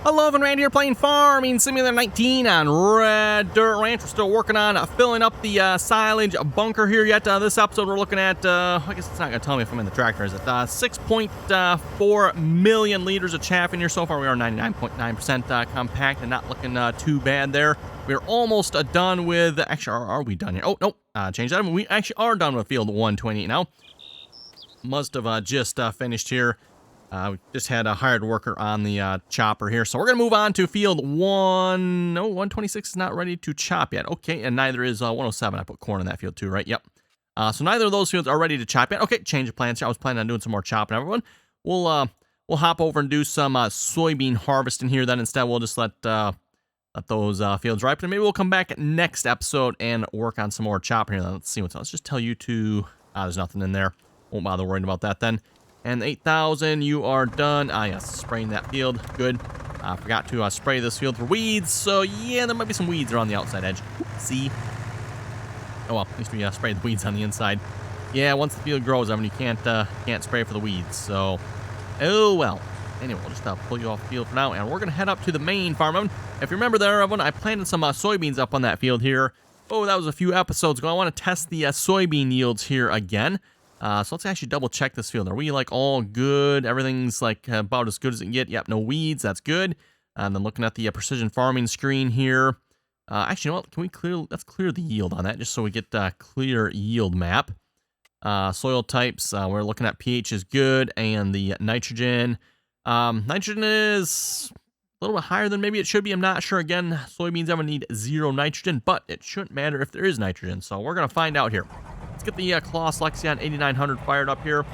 Hello, Rand here playing Farming Simulator 19 on Red Dirt Ranch. We're still working on filling up the silage bunker here yet. This episode we're looking at, I guess it's not going to tell me if I'm in the tractor, is it? 6.4 million liters of chaff in here. So far we are 99.9% compact and not looking too bad there. We're almost done with, actually, are we done here? Oh, nope, change that. We actually are done with field 128 now. Must have just finished here. We just had a hired worker on the chopper here. So we're going to move on to field 126 is not ready to chop yet. Okay, and neither is 107. I put corn in that field too, right? Yep. So neither of those fields are ready to chop yet. Okay, change of plans here. I was planning on doing some more chopping, everyone. We'll hop over and do some soybean harvesting here. Then instead we'll just let those fields ripen. Maybe we'll come back next episode and work on some more chopping here. Let's see what's on. Let's just tell you to... there's nothing in there. Won't bother worrying about that then. And 8,000, you are done. Yes, spraying that field. Good. I forgot to spray this field for weeds. So, yeah, there might be some weeds around the outside edge. See? Oh, well, at least we sprayed the weeds on the inside. Yeah, once the field grows, I mean, you can't spray for the weeds. So, oh, well. Anyway, we'll just pull you off the field for now. And we're going to head up to the main farm. If you remember there, everyone, I planted some soybeans up on that field here. Oh, that was a few episodes ago. I want to test the soybean yields here again. So let's actually double check this field. Are we like all good? Everything's like about as good as it can get. Yep, no weeds. That's good. And then looking at the precision farming screen here. Actually, you know what? Can we let's clear the yield on that just so we get a clear yield map. Soil types, we're looking at pH is good. And the nitrogen. Nitrogen is a little bit higher than maybe it should be. I'm not sure. Again, soybeans ever need 0 nitrogen, but it shouldn't matter if there is nitrogen. So we're going to find out here. Let's get the Claas Lexion 8900 fired up here,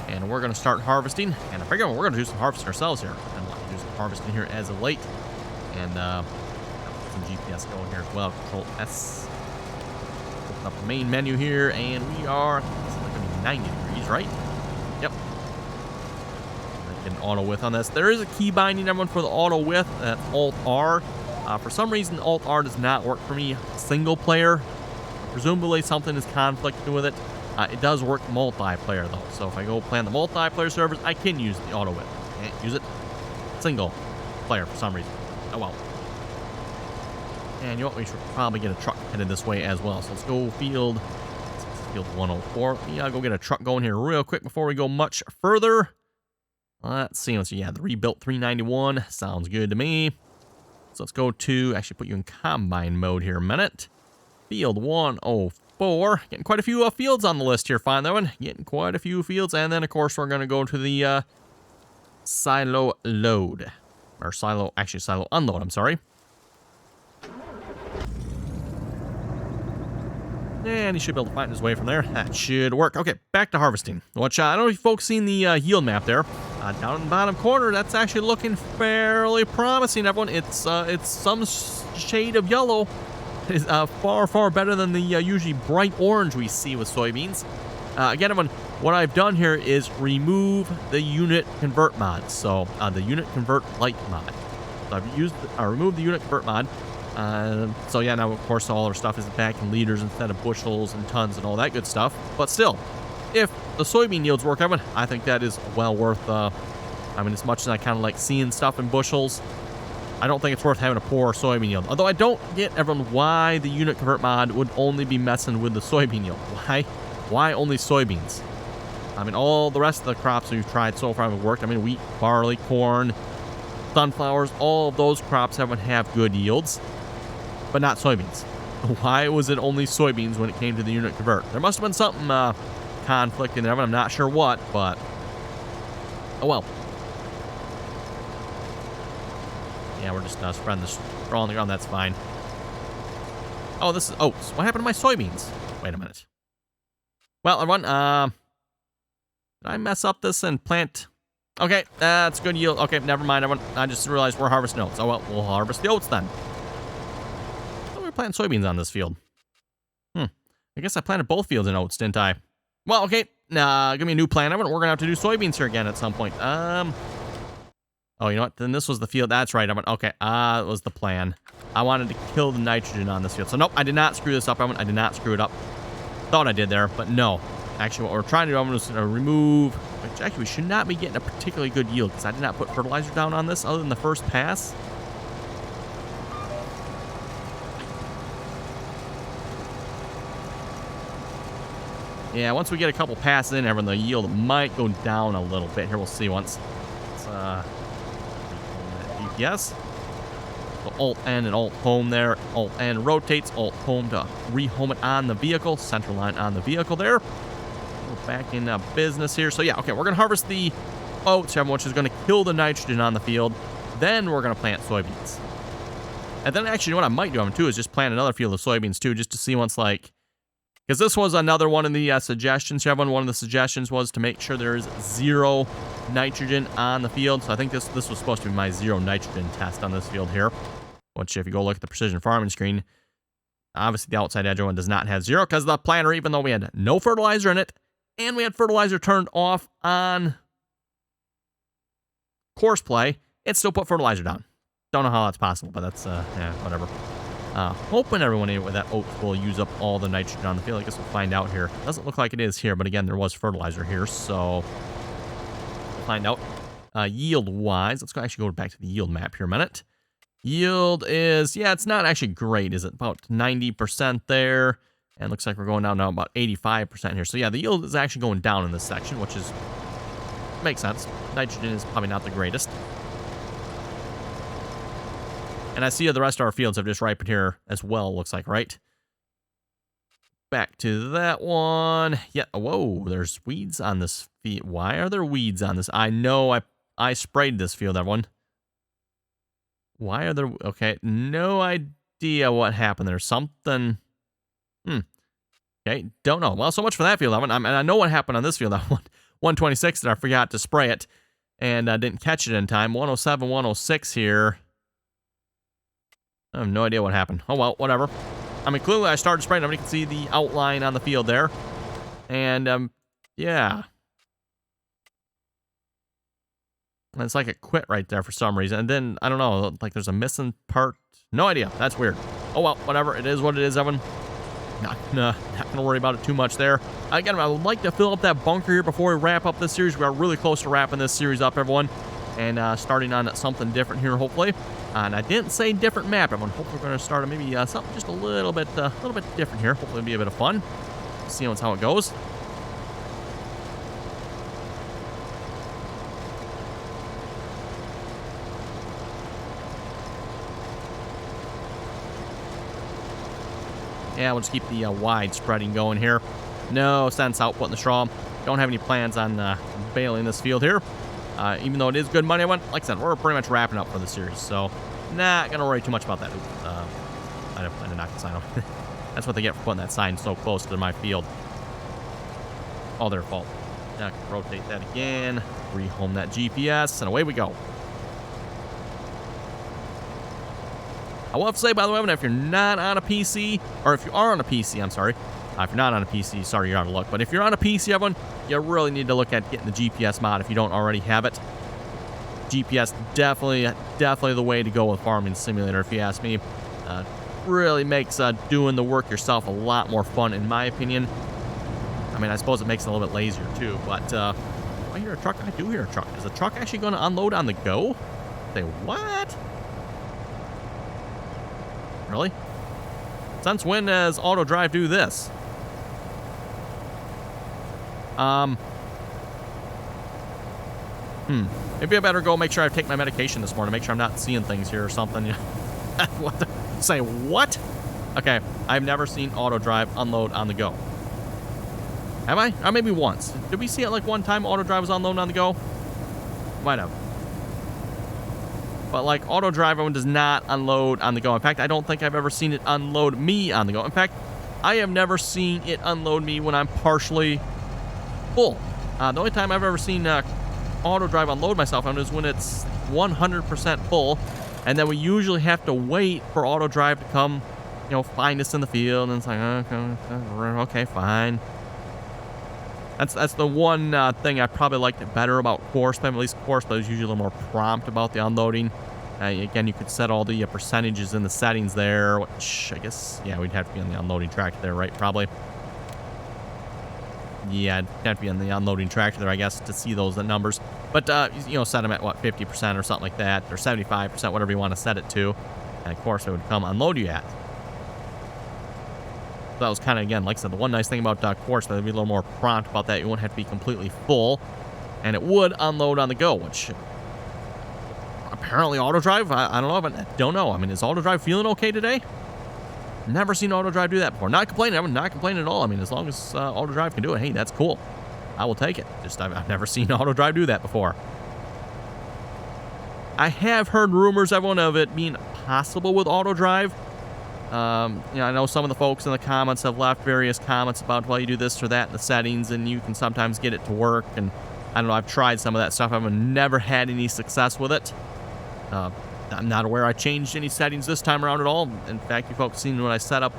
and we're going to start harvesting. And I figure we're going to do some harvesting ourselves here. I want to do some harvesting here as of late. And some GPS going here as well. Control S. Open up the main menu here, and we are, this is like going to be 90 degrees, right? Yep. Get an auto width on this. There is a key binding, everyone, for the auto width. That's Alt-R. For some reason, Alt-R does not work for me single player. Presumably something is conflicting with it. It does work multiplayer though. So if I go play on the multiplayer servers, I can use the auto width. Can't use it single player for some reason. Oh well. And you know what? We should probably get a truck headed this way as well. So let's go field 104. Yeah, go get a truck going here real quick before we go much further. Let's see. Yeah, the rebuilt 391 sounds good to me. So let's go to actually put you in combine mode here a minute. Field 104. Getting quite a few fields on the list here. Find that one. Getting quite a few fields. And then, of course, we're going to go to the silo load. Or silo unload, I'm sorry. And he should be able to find his way from there. That should work. Okay, back to harvesting. Which, I don't know if you folks seen the yield map there. Down in the bottom corner, that's actually looking fairly promising, everyone. It's some shade of yellow. Is far, far better than the usually bright orange we see with soybeans. Again, everyone, what I've done here is remove the unit convert mod. So, the unit convert light mod. So I've removed the unit convert mod. So yeah, now of course all our stuff is back in liters instead of bushels and tons and all that good stuff. But still, if the soybean yields work, everyone, I think that is well worth, I mean, as much as I kind of like seeing stuff in bushels, I don't think it's worth having a poor soybean yield. Although I don't get, everyone, why the unit convert mod would only be messing with the soybean yield. Why only soybeans? I mean, all the rest of the crops we've tried so far have worked. I mean, wheat, barley, corn, sunflowers, all of those crops have good yields, but not soybeans. Why was it only soybeans when it came to the unit convert? There must have been something conflicting there, but I'm not sure what, but oh well. Yeah, we're just spreading this straw on the ground. That's fine. Oh, this is... Oh, so what happened to my soybeans? Wait a minute. Well, everyone, did I mess up this and plant... Okay, that's good yield. Okay, never mind, everyone. I just realized we're harvesting oats. Oh, well, we'll harvest the oats then. Oh, we're planting soybeans on this field. I guess I planted both fields in oats, didn't I? Well, okay. Give me a new plan, everyone. We're going to have to do soybeans here again at some point. Oh, you know what? Then this was the field. That's right. Okay, that was the plan. I wanted to kill the nitrogen on this field. So, nope, I did not screw this up. I did not screw it up. Thought I did there, but no. Actually, what we're trying to do, I'm just going to remove... which actually we should not be getting a particularly good yield because I did not put fertilizer down on this other than the first pass. Yeah, once we get a couple passes in, everyone, the yield might go down a little bit. Here, we'll see once. Let's GPS. So Alt-N and Alt-Home there. Alt-N rotates. Alt-Home to rehome it on the vehicle. Center line on the vehicle there. We're back in business here. So, yeah, okay, we're going to harvest the oats, everyone, which is going to kill the nitrogen on the field. Then we're going to plant soybeans. And then, actually, you know what I might do, too, is just plant another field of soybeans, too, just to see once, like... Because this was another one of the suggestions, everyone. One of the suggestions was to make sure there is zero nitrogen on the field. So I think this was supposed to be my zero nitrogen test on this field here. Which, if you go look at the precision farming screen, obviously the outside edge one does not have zero. Because the planter, even though we had no fertilizer in it, and we had fertilizer turned off on course play, it still put fertilizer down. Don't know how that's possible, but that's, yeah, whatever. Hoping everyone with that oat will use up all the nitrogen on the field. I guess we'll find out here. Doesn't look like it is here, but again, there was fertilizer here, so we'll find out. Yield-wise, let's actually go back to the yield map here a minute. Yield is, yeah, it's not actually great, is it? About 90% there, and looks like we're going down now about 85% here. So yeah, the yield is actually going down in this section, which is makes sense. Nitrogen is probably not the greatest. And I see the rest of our fields have just ripened here as well, looks like, right? Back to that one. Yeah, whoa, there's weeds on this field. Why are there weeds on this? I know I sprayed this field, everyone. Why are there... Okay, no idea what happened there. Something... Okay, don't know. Well, so much for that field, everyone. And I know what happened on this field. 126, that I forgot to spray it. And I didn't catch it in time. 107, 106 here. I have no idea what happened. Oh, well, whatever. I mean, clearly I started spraying. Nobody can see the outline on the field there. And, yeah. And it's like it quit right there for some reason. And then, I don't know, like there's a missing part. No idea. That's weird. Oh, well, whatever. It is what it is, Evan. Not gonna worry about it too much there. Again, I would like to fill up that bunker here before we wrap up this series. We are really close to wrapping this series up, everyone. And starting on something different here, hopefully. And I didn't say different map, everyone. Hopefully we're going to start maybe something just a little bit different here. Hopefully it'll be a bit of fun. See how it goes. Yeah, we'll just keep the wide spreading going here. No sense outputting the straw. Don't have any plans on bailing this field here. Even though it is good money, like I said, we're pretty much wrapping up for the series, so not gonna worry too much about that. I did not sign off. That's what they get for putting that sign so close to my field. All their fault. Now I can rotate that again, rehome that GPS, and away we go. I will have to say, by the way, if you're not on a PC, or if you are on a PC, I'm sorry. If you're not on a PC, sorry, you're out of luck. But if you're on a PC, everyone, you really need to look at getting the GPS mod if you don't already have it. GPS, definitely the way to go with Farming Simulator, if you ask me. Really makes doing the work yourself a lot more fun, in my opinion. I mean, I suppose it makes it a little bit lazier, too. But, do I hear a truck? I do hear a truck. Is the truck actually going to unload on the go? Say, what? Really? Since when does AutoDrive do this? Maybe I better go make sure I take my medication this morning. Make sure I'm not seeing things here or something. What the? Say what? Okay, I've never seen AutoDrive unload on the go. Have I? Or maybe once. Did we see it like one time AutoDrive was unloading on the go? Might have. But like AutoDrive does not unload on the go. In fact, I don't think I've ever seen it unload me on the go. In fact, I have never seen it unload me when I'm partially full. The only time I've ever seen AutoDrive unload myself on is when it's 100% full, and then we usually have to wait for AutoDrive to come, find us in the field, and it's like, okay, fine. That's the one thing I probably liked it better about course play. At least course play is usually a little more prompt about the unloading. Again, you could set all the percentages in the settings there, which I guess, yeah, we'd have to be on the unloading track there, right? Probably. Yeah, it'd have to be on the unloading tractor there, I guess, to see those numbers. But, you know, set them at, what, 50% or something like that, or 75%, whatever you want to set it to. And, of course, it would come unload you at. So that was kind of, again, like I said, the one nice thing about Quartz, but it'd be a little more prompt about that. You wouldn't have to be completely full. And it would unload on the go, which apparently AutoDrive, I don't know, but I don't know. I mean, is AutoDrive feeling okay today? Never seen AutoDrive do that before. Not complaining. I'm not complaining at all. I mean, as long as AutoDrive can do it, hey, that's cool. I will take it. Just I've never seen AutoDrive do that before. I have heard rumors, everyone, of it being possible with AutoDrive. You know, I know some of the folks in the comments have left various comments about, well, you do this or that in the settings, and you can sometimes get it to work. And I don't know. I've tried some of that stuff. I've never had any success with it. I'm not aware I changed any settings this time around at all. In fact, you folks seen what I set up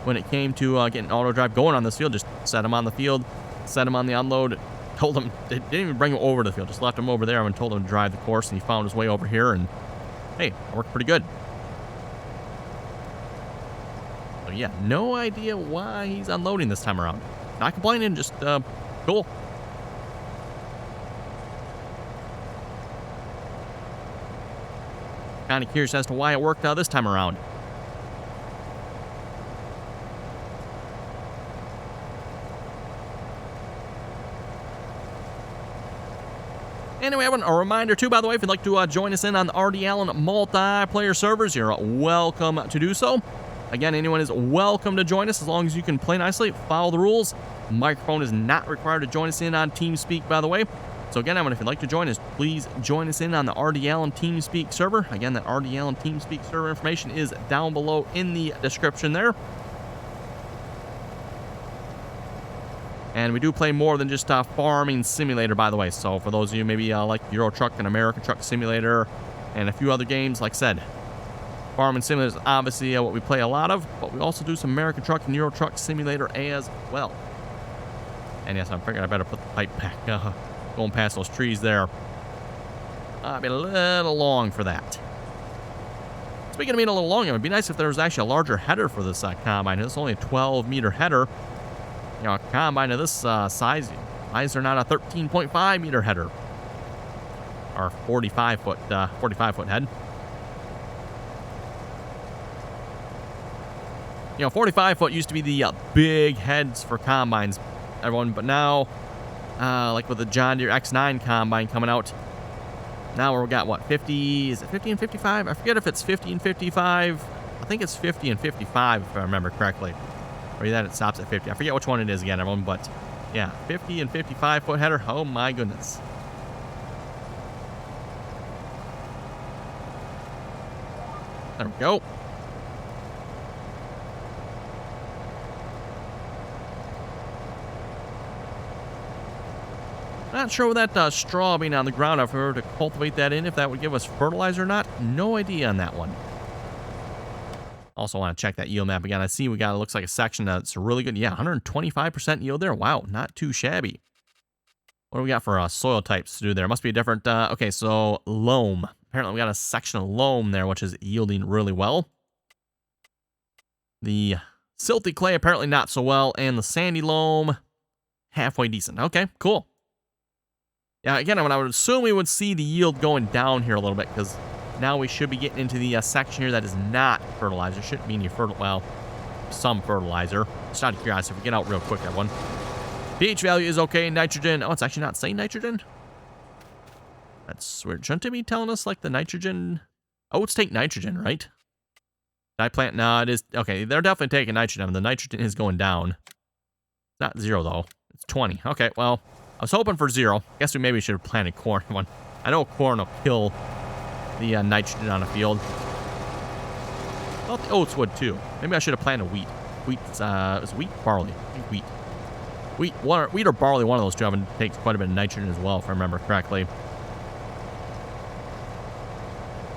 when it came to getting AutoDrive going on this field. Just set him on the field, set him on the unload, told him, didn't even bring him over to the field, just left him over there and told him to drive the course, and he found his way over here, and hey, it worked pretty good. So yeah, no idea why he's unloading this time around. Not complaining, just cool. Kind of curious as to why it worked out this time around. Anyway, a reminder too, by the way, if you'd like to join us in on the RDAllen multiplayer servers, you're welcome to do so. Again, anyone is welcome to join us as long as you can play nicely, follow the rules. Microphone is not required to join us in on TeamSpeak, by the way. So again, if you'd like to join us, please join us in on the RDAllen TeamSpeak server. Again, that RDAllen TeamSpeak server information is down below in the description there. And we do play more than just Farming Simulator, by the way. So for those of you maybe like Euro Truck and American Truck Simulator and a few other games, like I said, Farming Simulator is obviously what we play a lot of, but we also do some American Truck and Euro Truck Simulator as well. And yes, I'm figuring I better put the pipe back going past those trees there. I've been a little long for that. Speaking of being a little long, it would be nice if there was actually a larger header for this combine. It's only a 12-meter header. You know, a combine of this size, why is there not a 13.5-meter header? Or 45-foot head? You know, 45-foot used to be the big heads for combines, everyone, but now, like with the John Deere X9 combine coming out, now we've got, what, 50, is it 50 and 55? I forget if it's 50 and 55. I think it's 50 and 55, if I remember correctly. Or that it stops at 50. I forget which one it is again, everyone, but yeah, 50 and 55-foot header. Oh, my goodness. There we go. Not sure with that straw being on the ground, if we were to cultivate that in, if that would give us fertilizer or not. No idea on that one. Also want to check that yield map again. I see we got, it looks like a section that's really good. Yeah, 125% yield there. Wow, not too shabby. What do we got for soil types to do there? Must be a different, okay, so loam. Apparently we got a section of loam there, which is yielding really well. The silty clay, apparently not so well. And the sandy loam, halfway decent. Okay, cool. Yeah, again, I would assume we would see the yield going down here a little bit, because now we should be getting into the section here that is not fertilizer. Shouldn't mean you well, some fertilizer. Just out of curiosity, if we get out real quick, that one. pH value is okay. Nitrogen. Oh, it's actually not saying nitrogen. That's weird. Shouldn't it be telling us like the nitrogen? Oh, it's take nitrogen, right? Did I plant? No, it is. Okay, they're definitely taking nitrogen. The nitrogen is going down. Not 0 though. It's 20. Okay, well. I was hoping for 0. Guess we maybe should have planted corn one. I know corn will kill the nitrogen on a field. I thought the oats would too. Maybe I should have planted wheat. Wheat, is wheat? Barley. I think wheat. Wheat or barley, one of those two, I think takes quite a bit of nitrogen as well, if I remember correctly.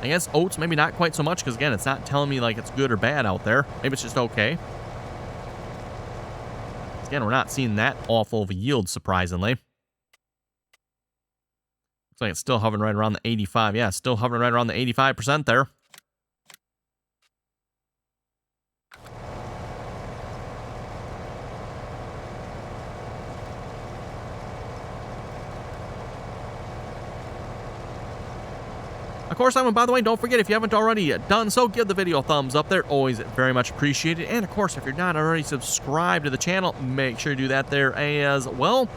I guess oats, maybe not quite so much, because again, it's not telling me like it's good or bad out there. Maybe it's just okay. Again, we're not seeing that awful of a yield, surprisingly. Looks like it's still hovering right around the 85. Yeah, still hovering right around the 85% there. Of course, everyone, by the way, don't forget, if you haven't already done so, give the video a thumbs up there. Always very much appreciated. And, of course, if you're not already subscribed to the channel, make sure you do that there as well.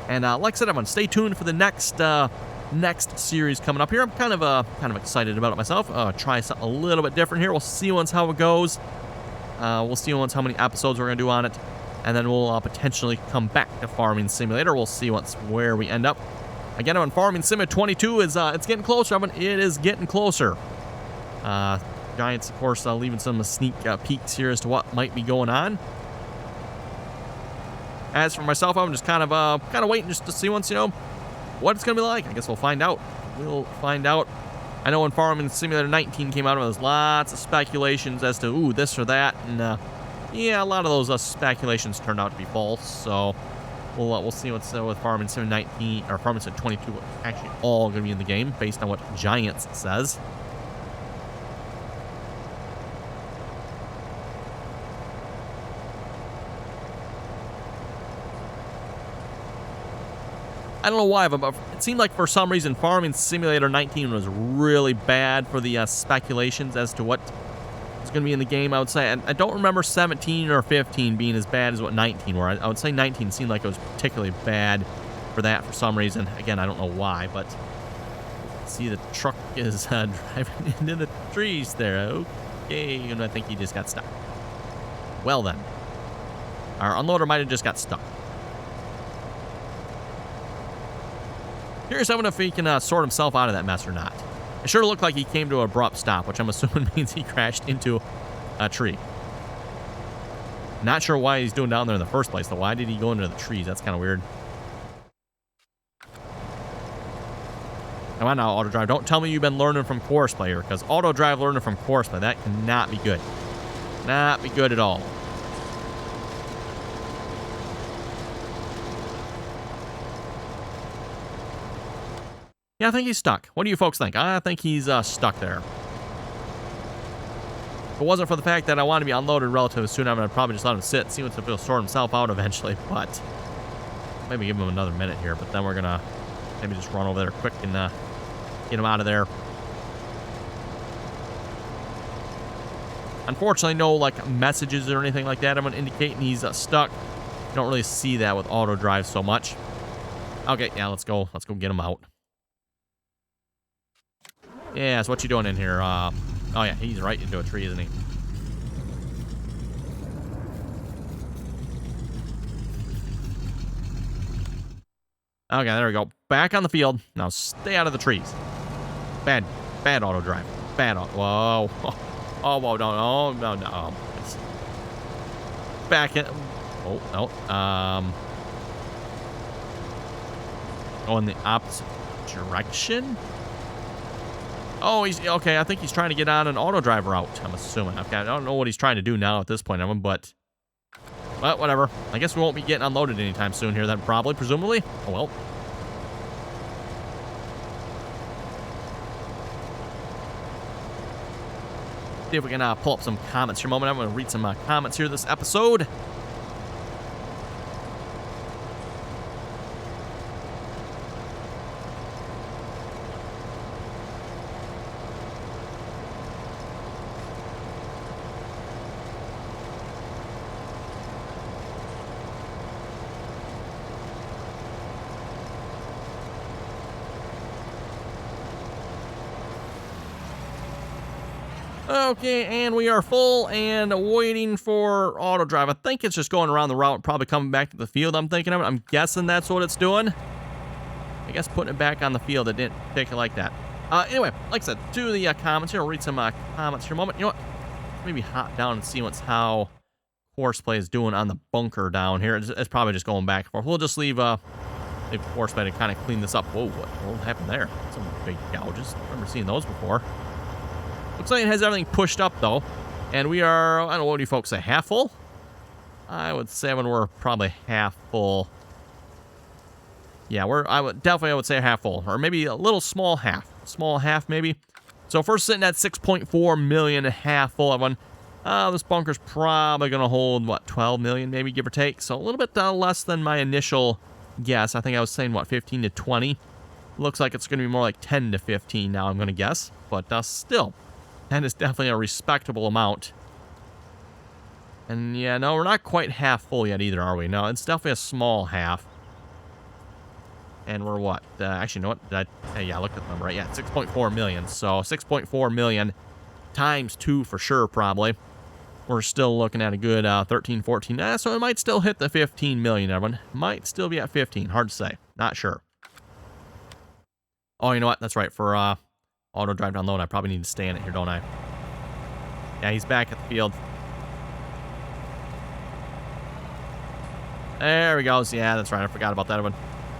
And like I said, everyone, stay tuned for the next series coming up here. I'm kind of excited about it myself. Try something a little bit different here. We'll see once how it goes. We'll see once how many episodes we're going to do on it. And then we'll potentially come back to Farming Simulator. We'll see where we end up. Again, on Farming Simulator 22 is it's getting closer. It is getting closer. Giants, of course, leaving some sneak peeks here as to what might be going on. As for myself, I'm just kind of waiting just to see once, what it's going to be like. I guess we'll find out. We'll find out. I know when Farming Simulator 19 came out, there was lots of speculations as to, ooh, this or that. And, yeah, a lot of those speculations turned out to be false. So we'll see what's with Farming Sim 19 or Farming Sim 22 actually all going to be in the game based on what Giants says. I don't know why, but it seemed like for some reason Farming Simulator 19 was really bad for the speculations as to what was going to be in the game, I would say. And I don't remember 17 or 15 being as bad as what 19 were. I would say 19 seemed like it was particularly bad for that for some reason. Again, I don't know why, but see the truck is driving into the trees there. Okay, and I think he just got stuck. Well then, our unloader might have just got stuck. Curious if he can sort himself out of that mess or not. It sure looked like he came to an abrupt stop, which I'm assuming means he crashed into a tree. Not sure why he's doing down there in the first place, though. Why did he go into the trees? That's kind of weird. Come on now, AutoDrive. Don't tell me you've been learning from Course Player, because AutoDrive learning from Course Play, that cannot be good. Not be good at all. Yeah, I think he's stuck. What do you folks think? I think he's stuck there. If it wasn't for the fact that I want to be unloaded relatively soon, I would probably just let him sit, see if he'll sort himself out eventually. But maybe give him another minute here. But then we're going to maybe just run over there quick and get him out of there. Unfortunately, no like messages or anything like that. I'm going to indicate he's stuck. You don't really see that with AutoDrive so much. Okay, yeah, let's go. Let's go get him out. Yeah, so what you doing in here? Oh yeah, he's right into a tree, isn't he? Okay, there we go. Back on the field. Now stay out of the trees. Bad AutoDrive. Bad auto. Whoa. Oh, whoa, no. It's back in. Oh, no. Going the opposite direction. Oh, he's okay. I think he's trying to get on an AutoDrive route, I'm assuming. Okay, I don't know what he's trying to do now at this point, but well, whatever. I guess we won't be getting unloaded anytime soon here then, probably, presumably. Oh, well. See if we can pull up some comments here a moment. I'm going to read some comments here this episode. Okay, and we are full and waiting for AutoDrive. I think it's just going around the route, probably coming back to the field, I'm thinking of it. I'm guessing that's what it's doing. I guess putting it back on the field, it didn't take it like that. Anyway, like I said, to the comments here. I'll read some comments here a moment. You know what? Maybe hop down and see how Horseplay is doing on the bunker down here. It's probably just going back and forth. We'll just leave Horseplay to kind of clean this up. Whoa, what happened there? Some big gouges. I remember seeing those before. Looks like it has everything pushed up, though. And we are, I don't know, what do you folks say, half full? I would say when we're probably half full. Yeah, I would say half full. Or maybe a little small half. Small half, maybe. So if we're sitting at 6.4 million, half full of one, this bunker's probably going to hold, what, 12 million, maybe, give or take. So a little bit less than my initial guess. I think I was saying, what, 15 to 20. Looks like it's going to be more like 10 to 15 now, I'm going to guess. But still, that is definitely a respectable amount. And yeah, no, we're not quite half full yet either, are we? No, it's definitely a small half. And we're what? Actually, you know what? Hey, yeah, I looked at the number, right? Yeah, 6.4 million. So 6.4 million times 2 for sure, probably. We're still looking at a good 13, 14. So it might still hit the 15 million, everyone. Might still be at 15. Hard to say. Not sure. Oh, you know what? That's right. For AutoDrive download, I probably need to stay in it here, don't I? Yeah, he's back at the field. There he goes. Yeah, that's right. I forgot about that one.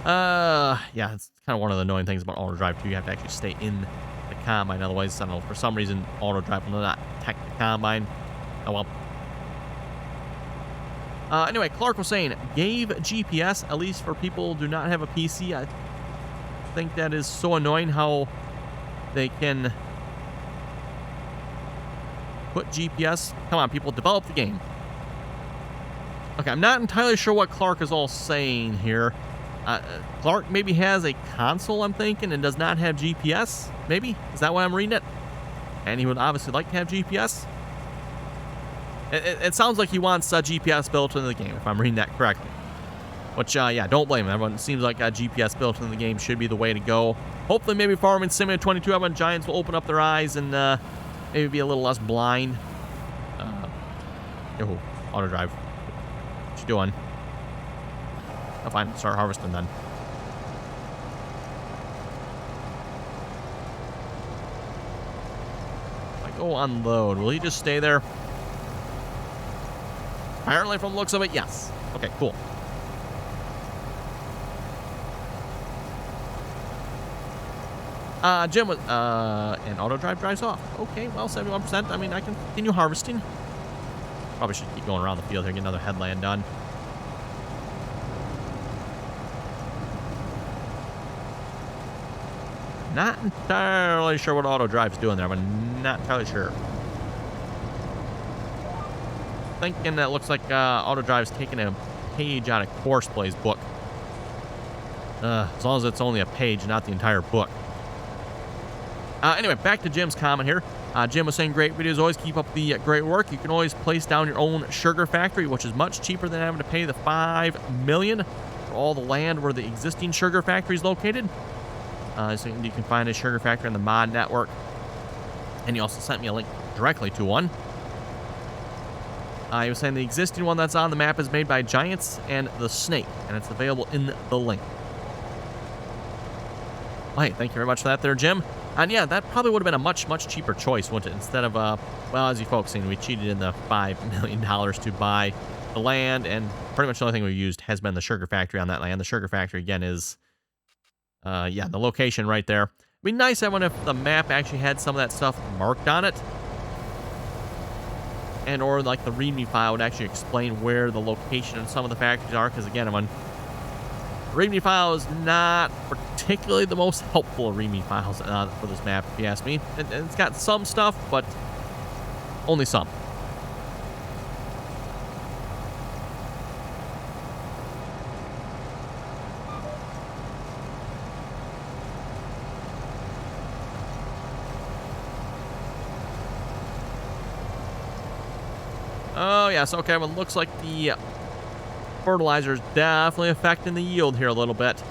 Yeah, it's kind of one of the annoying things about AutoDrive, too. You have to actually stay in the combine. Otherwise, I don't know, for some reason, AutoDrive will not detect the combine. Oh, well. Anyway, Clark was saying, gave GPS, at least for people who do not have a PC. I think that is so annoying how they can put GPS. Come on, people, develop the game. Okay, I'm not entirely sure what Clark is all saying here. Clark maybe has a console, I'm thinking, and does not have GPS, maybe? Is that why I'm reading it? And he would obviously like to have GPS. It sounds like he wants GPS built into the game, if I'm reading that correctly. Which, yeah, don't blame him. Everyone, it seems like GPS built into the game should be the way to go. Hopefully, maybe Farming Simulator 22, everyone, Giants will open up their eyes and maybe be a little less blind. AutoDrive. What you doing? Oh, fine. Start harvesting then. If I go unload, will he just stay there? Apparently, from the looks of it, yes. Okay, cool. Jim was, and AutoDrive drives off. Okay, well, 71%. I mean, I can continue harvesting. Probably should keep going around the field here, get another headland done. Not entirely sure what AutoDrive's doing there, but not entirely sure. Thinking that looks like AutoDrive's taking a page out of Courseplay book. As long as it's only a page, not the entire book. Anyway, back to Jim's comment here. Jim was saying, great videos, always keep up the great work. You can always place down your own sugar factory, which is much cheaper than having to pay the $5 million for all the land where the existing sugar factory is located. So you can find a sugar factory on the mod network. And he also sent me a link directly to one. He was saying the existing one that's on the map is made by Giants and the Snake, and it's available in the link. Well, hey, thank you very much for that there, Jim. And yeah, that probably would have been a much, much cheaper choice, wouldn't it? Instead of, well, as you folks seen, we cheated in the $5 million to buy the land, and pretty much the only thing we used has been the sugar factory on that land. The sugar factory, again, is, yeah, the location right there. It'd be nice, I wonder if the map actually had some of that stuff marked on it. And or, like, the README file would actually explain where the location of some of the factories are, because, again, the README file is not particularly the most helpful of README files for this map, if you ask me. It's got some stuff, but only some. Oh, yes, okay, well, it looks like the fertilizer is definitely affecting the yield here a little bit.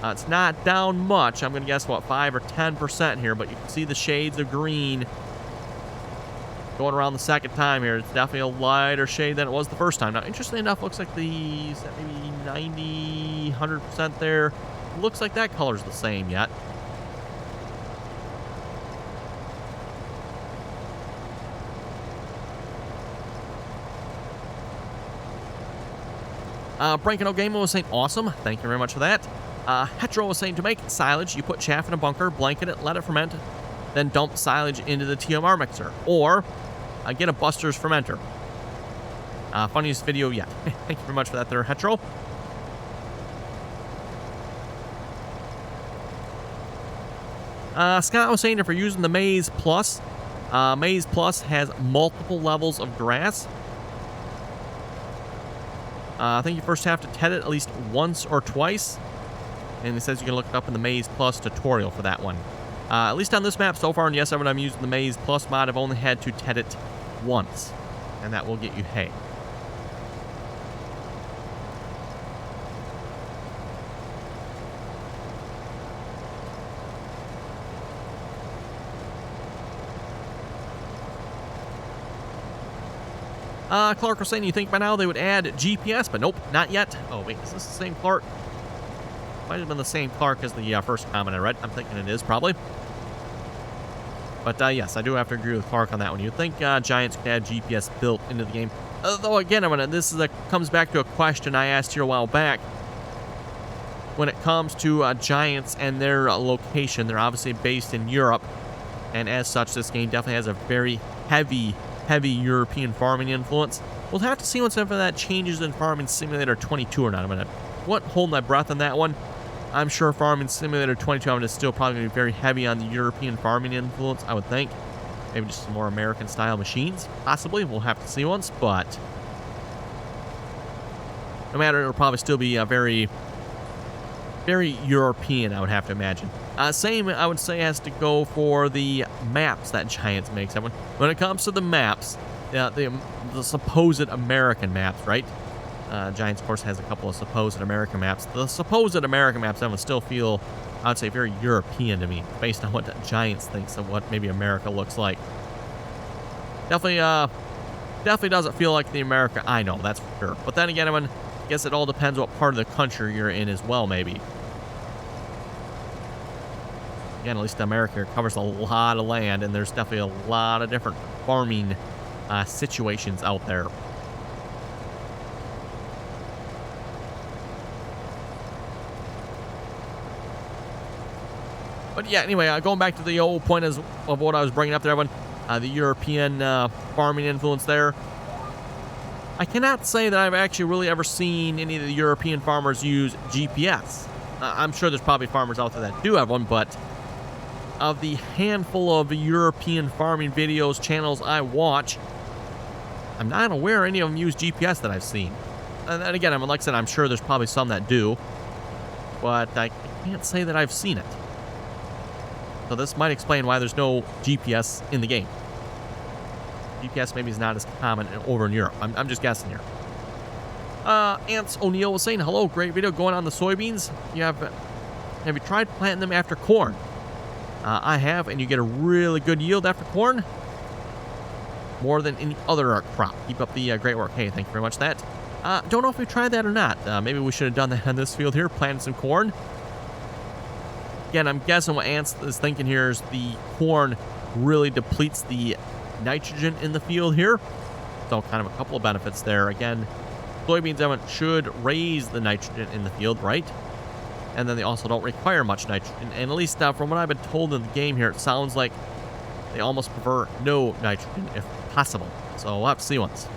It's not down much. I'm going to guess, what, 5 or 10% here, but you can see the shades of green going around the second time here. It's definitely a lighter shade than it was the first time. Now, interestingly enough, looks like maybe 90, 100% there. Looks like that color's the same yet. Brankino Gamer was saying, awesome. Thank you very much for that. Hetro was saying, to make silage, you put chaff in a bunker, blanket it, let it ferment, then dump silage into the TMR mixer. Or get a Buster's fermenter. Funniest video yet. Thank you very much for that there, Hetro. Scott was saying, if you're using the Maize Plus has multiple levels of grass. I think you first have to ted it at least once or twice. And it says you can look it up in the Maize Plus tutorial for that one. At least on this map so far in the E71, I'm using the Maize Plus mod. I've only had to TED it once, and that will get you hay. Clark was saying you think by now they would add GPS, but nope, not yet. Oh, wait, is this the same Clark? Might have been the same Clark as the first comment I read. I'm thinking it is, probably. But, yes, I do have to agree with Clark on that one. You'd think Giants could add GPS built into the game. Though, again, this is comes back to a question I asked here a while back. When it comes to Giants and their location, they're obviously based in Europe. And as such, this game definitely has a very heavy European farming influence. We'll have to see once if that changes in Farming Simulator 22 or not. I'm going to hold my breath on that one. I'm sure Farming Simulator 22 is still probably going to be very heavy on the European farming influence, I would think. Maybe just some more American-style machines, possibly. We'll have to see once, but no matter, it'll probably still be a very European, I would have to imagine. Same, I would say, has to go for the maps that Giants makes. When it comes to the maps, the supposed American maps, right? Giants, of course, has a couple of supposed American maps. The supposed American maps, I would still feel, I would say, very European to me, based on what Giants thinks of what maybe America looks like. Definitely doesn't feel like the America I know, that's for sure. But then again, I guess it all depends what part of the country you're in as well, maybe. Again, at least America covers a lot of land, and there's definitely a lot of different farming situations out there. But yeah, anyway, going back to the old point of what I was bringing up there, the European farming influence there. I cannot say that I've actually really ever seen any of the European farmers use GPS. I'm sure there's probably farmers out there that do have one, but of the handful of European farming videos, channels I watch, I'm not aware any of them use GPS that I've seen. And again, like I said, I'm sure there's probably some that do, but I can't say that I've seen it. So this might explain why there's no GPS in the game. GPS maybe is not as common over in Europe. I'm just guessing here. Ants O'Neill was saying, hello, great video going on the soybeans. Have you tried planting them after corn? I have, and you get a really good yield after corn. More than any other crop. Keep up the great work. Hey, thank you very much for that. Don't know if we tried that or not. Maybe we should have done that on this field here, planted some corn. Again, I'm guessing what Ants is thinking here is the corn really depletes the nitrogen in the field here. So kind of a couple of benefits there. Again, soybeans should raise the nitrogen in the field, right? And then they also don't require much nitrogen. And at least from what I've been told in the game here, it sounds like they almost prefer no nitrogen if possible. So we'll have to see once.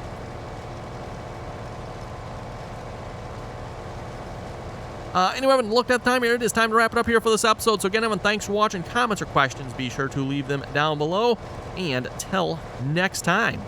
Anyway, I haven't looked at the time here. It is time to wrap it up here for this episode. So again, everyone, thanks for watching. Comments or questions, be sure to leave them down below. And till next time.